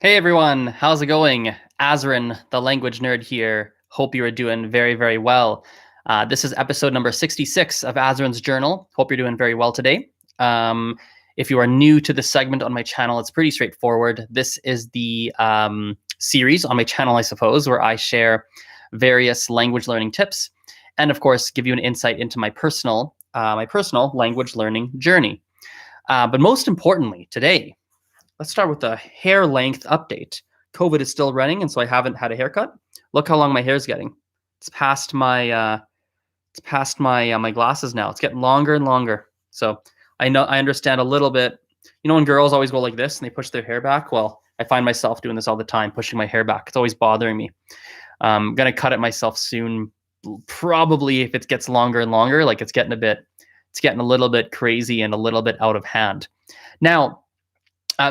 Hey everyone, how's it going? Azren, the language nerd here. Hope you are doing very, very well. This is episode number 66 of Azren's Journal. Hope you're doing very well today. If you are new to this segment on my channel, it's pretty straightforward. This is the series on my channel, I suppose, where I share various language learning tips and, of course, give you an insight into my personal language learning journey. But most importantly, today, let's start with the hair length update. COVID is still running, and so I haven't had a haircut. Look how long my hair is getting. It's past my my glasses now. It's getting longer and longer. So I understand a little bit. You know, when girls always go like this and they push their hair back. Well, I find myself doing this all the time, pushing my hair back. It's always bothering me. I'm gonna cut it myself soon. Probably if it gets longer and longer, like it's getting a little bit crazy and a little bit out of hand. Now,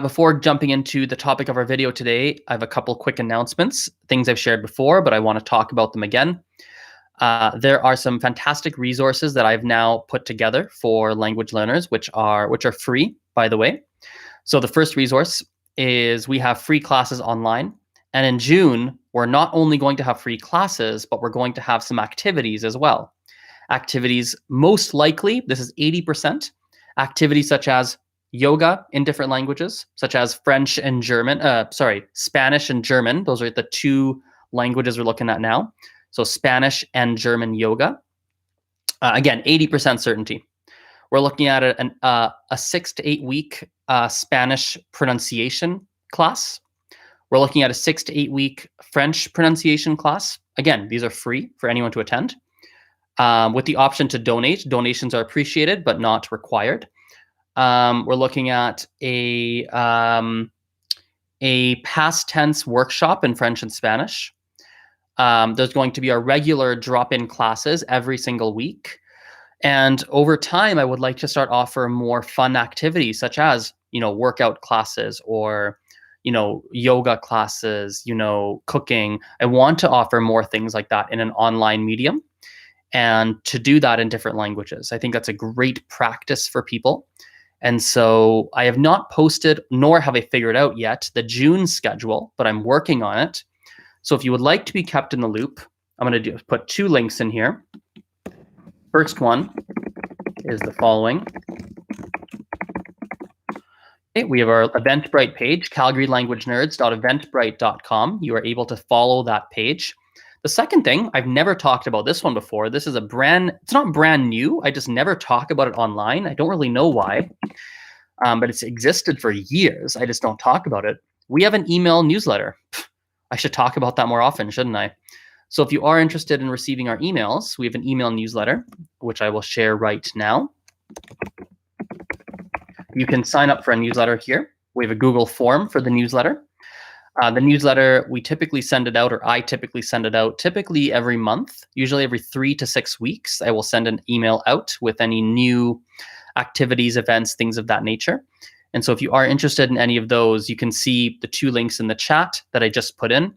before jumping into the topic of our video today, I have a couple quick announcements, things I've shared before, but I want to talk about them again. There are some fantastic resources that I've now put together for language learners, which are free, by the way. So the first resource is we have free classes online. And in June, we're not only going to have free classes, but we're going to have some activities as well. Activities, most likely, this is 80%, activities such as yoga in different languages, such as Spanish and German. Those are the two languages we're looking at now. So Spanish and German yoga. Again, 80% certainty. We're looking at a 6 to 8 week Spanish pronunciation class. We're looking at a 6 to 8 week French pronunciation class. Again, these are free for anyone to attend. With the option to donate. Donations are appreciated, but not required. We're looking at a past tense workshop in French and Spanish. There's going to be our regular drop-in classes every single week. And over time, I would like to start offer more fun activities such as, workout classes or, yoga classes, cooking. I want to offer more things like that in an online medium and to do that in different languages. I think that's a great practice for people. And so I have not posted, nor have I figured out yet, the June schedule, but I'm working on it. So if you would like to be kept in the loop, I'm going to put two links in here. First one is the following. Okay, we have our Eventbrite page, calgarylanguagenerds.eventbrite.com. You are able to follow that page. The second thing, I've never talked about this one before. This is it's not brand new. I just never talk about it online. I don't really know why, but it's existed for years. I just don't talk about it. We have an email newsletter. I should talk about that more often, shouldn't I? So if you are interested in receiving our emails, we have an email newsletter, which I will share right now. You can sign up for a newsletter here. We have a Google form for the newsletter. The newsletter, we typically send it out, or I typically send it out, typically every month, usually every 3 to 6 weeks. I will send an email out with any new activities, events, things of that nature. And so if you are interested in any of those, you can see the two links in the chat that I just put in.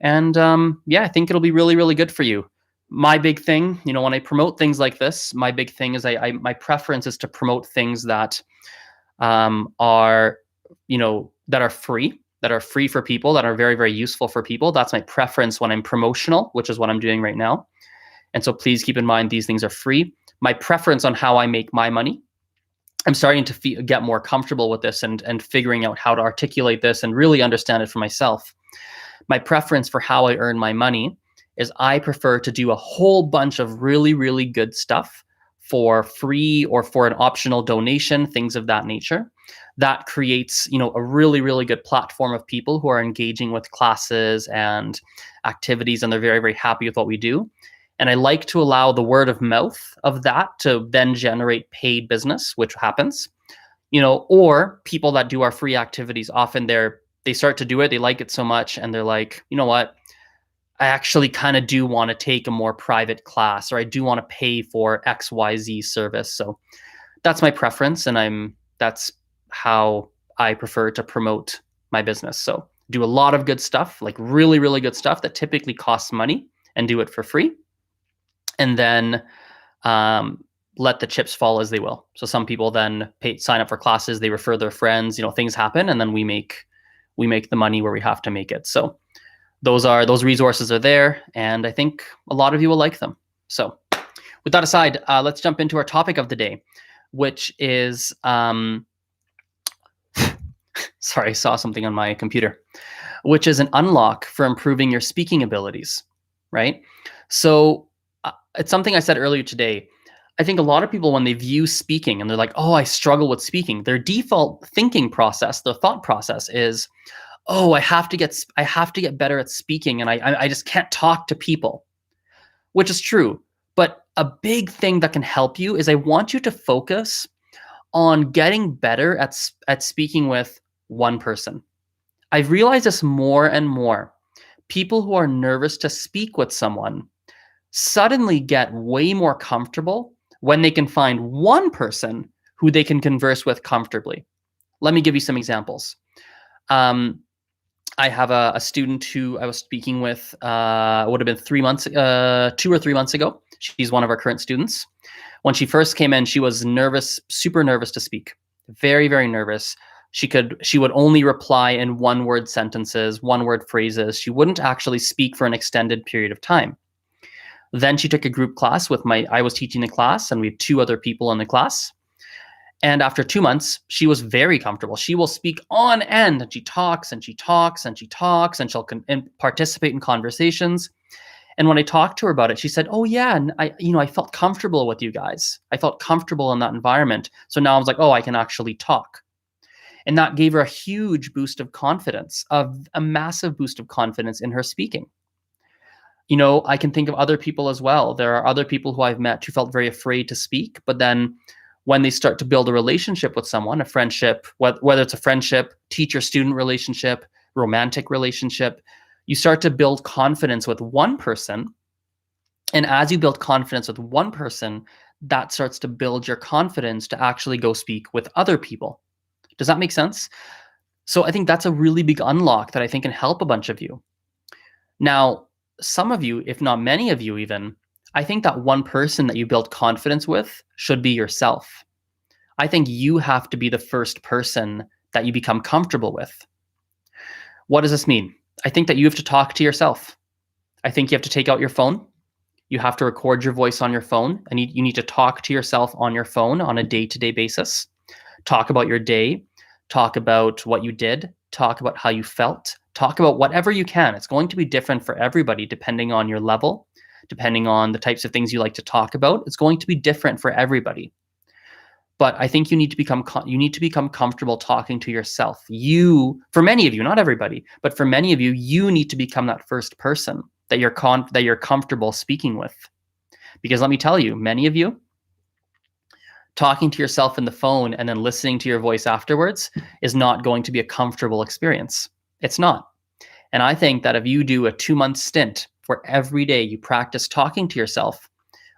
And I think it'll be really, really good for you. My big thing, when I promote things like this, my big thing is my preference is to promote things that are free. That are free for people, that are very, very useful for people. That's my preference when I'm promotional, which is what I'm doing right now. And so please keep in mind, these things are free. My preference on how I make my money, I'm starting to get more comfortable with this and figuring out how to articulate this and really understand it for myself. My preference for how I earn my money is I prefer to do a whole bunch of really, really good stuff for free or for an optional donation, things of that nature. That creates, a really, really good platform of people who are engaging with classes and activities, and they're very, very happy with what we do. And I like to allow the word of mouth of that to then generate paid business, which happens, or people that do our free activities, often they start to do it, they like it so much, and they're like, you know what, I actually kind of do want to take a more private class, or I do want to pay for XYZ service. So that's my preference, and that's how I prefer to promote my business. So do a lot of good stuff, like really, really good stuff that typically costs money, and do it for free. And then let the chips fall as they will. So some people then sign up for classes, they refer their friends, things happen, and then we make we make the money where we have to make it. So those resources are there, and I think a lot of you will like them. So with that aside, let's jump into our topic of the day, which is sorry, I saw something on my computer, which is an unlock for improving your speaking abilities, right? So it's something I said earlier today. I think a lot of people, when they view speaking and they're like, oh, I struggle with speaking, their default thinking process, their thought process is, oh, I have to get better at speaking, and I just can't talk to people, which is true. But a big thing that can help you is I want you to focus on getting better at speaking with one person. I've realized this more and more. People who are nervous to speak with someone suddenly get way more comfortable when they can find one person who they can converse with comfortably. Let me give you some examples. I have a student who I was speaking with, would have been 2 or 3 months ago. She's one of our current students. When she first came in, she was nervous, super nervous to speak, very, very nervous. She would only reply in one-word sentences, one-word phrases. She wouldn't actually speak for an extended period of time. Then she took a group class I was teaching the class, and we had 2 other people in the class. And after 2 months, she was very comfortable. She will speak on end, and she talks and she talks and she talks, and she'll participate in conversations. And when I talked to her about it, she said, oh yeah, and I felt comfortable with you guys. I felt comfortable in that environment. So now I was like, oh, I can actually talk. And that gave her a huge boost of confidence, a massive boost of confidence in her speaking. I can think of other people as well. There are other people who I've met who felt very afraid to speak, but then when they start to build a relationship with someone, a friendship, whether it's a friendship, teacher-student relationship, romantic relationship, you start to build confidence with one person. And as you build confidence with one person, that starts to build your confidence to actually go speak with other people. Does that make sense? So I think that's a really big unlock that I think can help a bunch of you. Now, some of you, if not many of you even, I think that one person that you build confidence with should be yourself. I think you have to be the first person that you become comfortable with. What does this mean? I think that you have to talk to yourself. I think you have to take out your phone. You have to record your voice on your phone, and you need to talk to yourself on your phone on a day-to-day basis. Talk about your day. Talk about what you did. Talk about how you felt. Talk about whatever you can. It's going to be different for everybody depending on your level, depending on the types of things you like to talk about. It's going to be different for everybody. But I think you need to become comfortable talking to yourself. For many of you, not everybody, but for many of you, you need to become that first person that you're comfortable speaking with. Because let me tell you, many of you, talking to yourself in the phone and then listening to your voice afterwards is not going to be a comfortable experience. It's not. And I think that if you do a 2-month stint where every day you practice talking to yourself,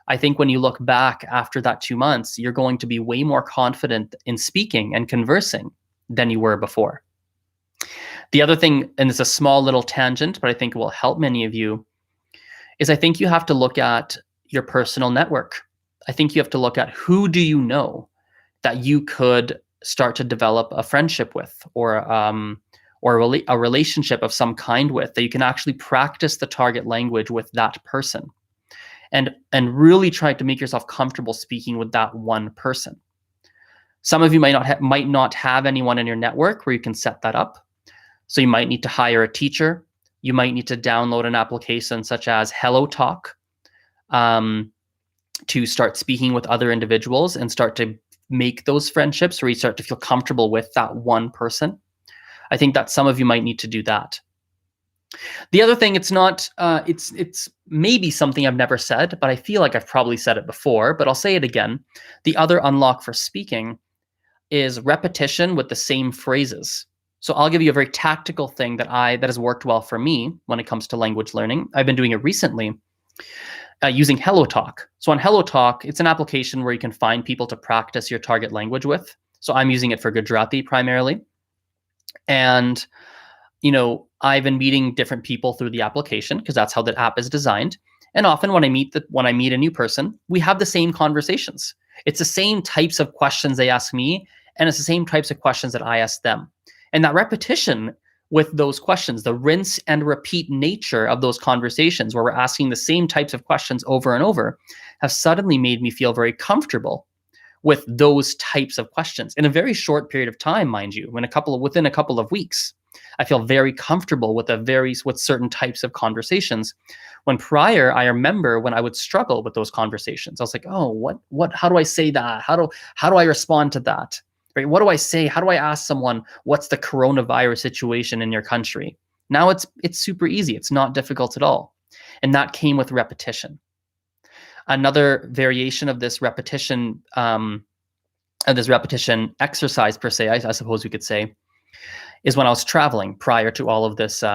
I think when you look back after that 2 months, you're going to be way more confident in speaking and conversing than you were before. The other thing, and it's a small little tangent, but I think it will help many of you, is I think you have to look at your personal network. I think you have to look at who do you know that you could start to develop a friendship with, or a relationship of some kind with, that you can actually practice the target language with that person. And really try to make yourself comfortable speaking with that one person. Some of you might not have anyone in your network where you can set that up. So you might need to hire a teacher. You might need to download an application such as HelloTalk to start speaking with other individuals and start to make those friendships where you start to feel comfortable with that one person. I think that some of you might need to do that. The other thing, it's maybe something I've never said, but I feel like I've probably said it before, but I'll say it again. The other unlock for speaking is repetition with the same phrases. So I'll give you a very tactical thing that has worked well for me when it comes to language learning. I've been doing it recently using HelloTalk. So on HelloTalk, it's an application where you can find people to practice your target language with. So I'm using it for Gujarati primarily. And I've been meeting different people through the application because that's how the app is designed. And often when I meet a new person, we have the same conversations. It's the same types of questions they ask me, and it's the same types of questions that I ask them. And that repetition with those questions. The rinse and repeat nature of those conversations where we're asking the same types of questions over and over have suddenly made me feel very comfortable with those types of questions in a very short period of time, mind you. Within a couple of weeks, I feel very comfortable with certain types of conversations. When prior, I remember when I would struggle with those conversations, I was like, oh, how do I say that? How do I respond to that? Right? What do I say? How do I ask someone, what's the coronavirus situation in your country? Now it's super easy. It's not difficult at all. And that came with repetition. Another variation of this repetition exercise per se, I suppose we could say, is when I was traveling prior to all of this, these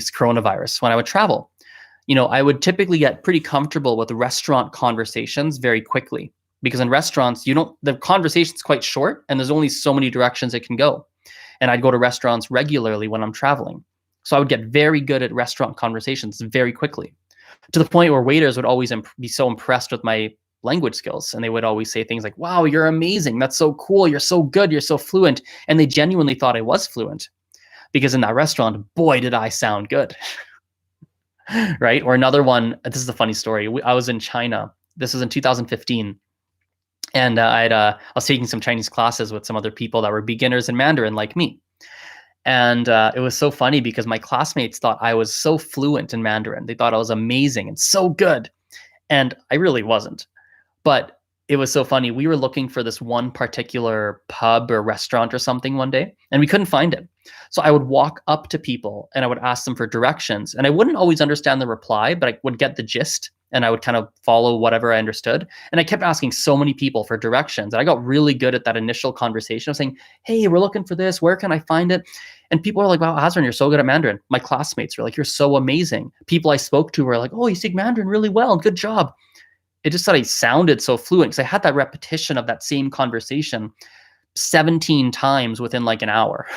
coronavirus. When I would travel, I would typically get pretty comfortable with restaurant conversations very quickly, because in restaurants, the conversation's quite short and there's only so many directions it can go. And I'd go to restaurants regularly when I'm traveling. So I would get very good at restaurant conversations very quickly, to the point where waiters would always be so impressed with my language skills. And they would always say things like, wow, you're amazing. That's so cool. You're so good. You're so fluent. And they genuinely thought I was fluent, because in that restaurant, boy, did I sound good. Right? Or another one, this is a funny story. I was in China. This was in 2015. And I was taking some Chinese classes with some other people that were beginners in Mandarin like me. And it was so funny because my classmates thought I was so fluent in Mandarin. They thought I was amazing and so good. And I really wasn't. But it was so funny. We were looking for this one particular pub or restaurant or something one day, and we couldn't find it. So I would walk up to people and I would ask them for directions. And I wouldn't always understand the reply, but I would get the gist and I would kind of follow whatever I understood. And I kept asking so many people for directions. And I got really good at that initial conversation of saying, hey, we're looking for this. Where can I find it? And people were like, wow, Azren, you're so good at Mandarin. My classmates were like, you're so amazing. People I spoke to were like, oh, you speak Mandarin really well. Good job. It just that I sounded so fluent because I had that repetition of that same conversation 17 times within like an hour.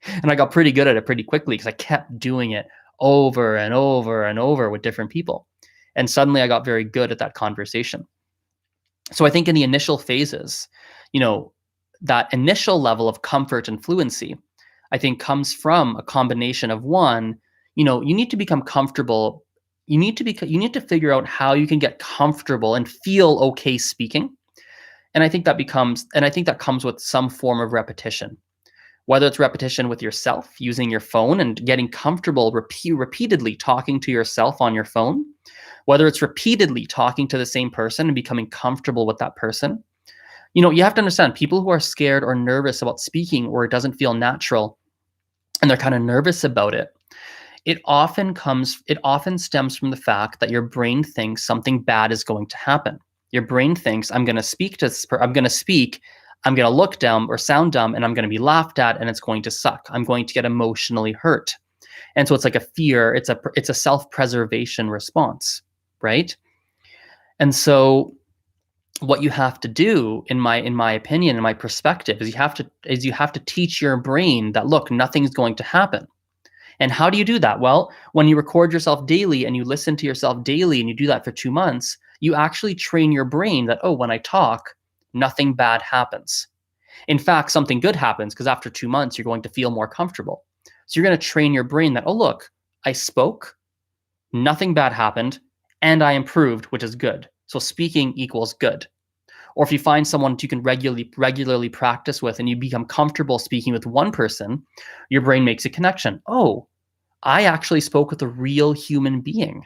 And I got pretty good at it pretty quickly because I kept doing it over and over and over with different people. And suddenly I got very good at that conversation. So I think in the initial phases, that initial level of comfort and fluency, I think comes from a combination of one, you need to become comfortable. You need to figure out how you can get comfortable and feel okay speaking. And I think that comes with some form of repetition. Whether it's repetition with yourself using your phone and getting comfortable repeatedly talking to yourself on your phone, whether it's repeatedly talking to the same person and becoming comfortable with that person. You have to understand, people who are scared or nervous about speaking, or it doesn't feel natural and they're kind of nervous about it, it often stems from the fact that your brain thinks something bad is going to happen. Your brain thinks, I'm going to speak, I'm going to look dumb or sound dumb, and I'm going to be laughed at, and it's going to suck. I'm going to get emotionally hurt. And so it's like a fear, it's a self-preservation response, right? And so what you have to do, in my opinion, in my perspective, is you have to teach your brain that, look, nothing's going to happen. And how do you do that? Well, when you record yourself daily and you listen to yourself daily and you do that for 2 months, you actually train your brain that, oh, when I talk, nothing bad happens. In fact, something good happens, because after 2 months, you're going to feel more comfortable. So you're going to train your brain that, oh, look, I spoke, nothing bad happened, and I improved, which is good. So speaking equals good. Or if you find someone that you can regularly practice with and you become comfortable speaking with one person, your brain makes a connection. Oh, I actually spoke with a real human being.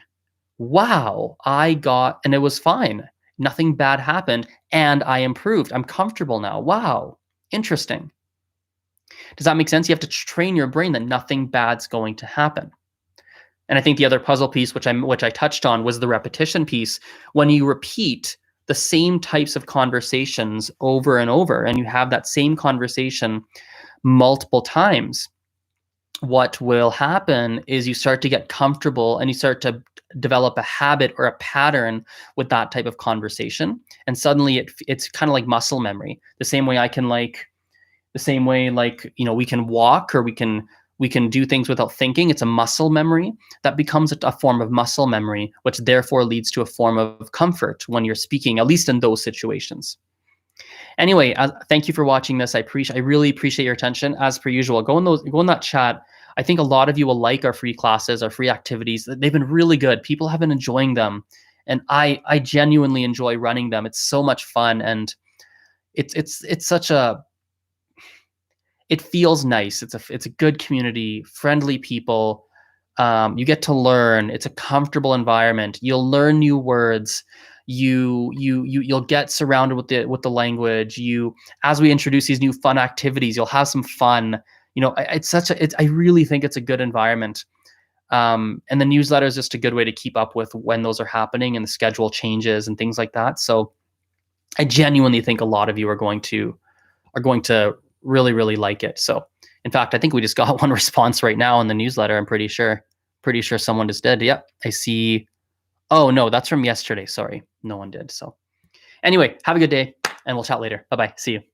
Wow, and it was fine. Nothing bad happened, and I improved. I'm comfortable now. Wow, interesting. Does that make sense? You have to train your brain that nothing bad's going to happen. And I think the other puzzle piece, which I touched on, was the repetition piece. When you repeat the same types of conversations over and over, and you have that same conversation multiple times, what will happen is you start to get comfortable and you start to develop a habit or a pattern with that type of conversation. And suddenly it's kind of like muscle memory. The same way we can walk, or we can do things without thinking. It's a muscle memory that becomes a form of muscle memory, which therefore leads to a form of comfort when you're speaking, at least in those situations. Anyway, thank you for watching this. I really appreciate your attention. As per usual, go in that chat. I think a lot of you will like our free classes, our free activities. They've been really good. People have been enjoying them, and I genuinely enjoy running them. It's so much fun, and it's such a it feels nice. It's a good community, friendly people. You get to learn. It's a comfortable environment. You'll learn new words. You'll get surrounded with the language. As we introduce these new fun activities, you'll have some fun. I really think it's a good environment. And the newsletter is just a good way to keep up with when those are happening and the schedule changes and things like that. So I genuinely think a lot of you are going to really, really like it. So in fact, I think we just got one response right now in the newsletter. I'm pretty sure someone just did. Yep. I see. Oh no, that's from yesterday. Sorry. No one did. So anyway, have a good day and we'll chat later. Bye-bye. See you.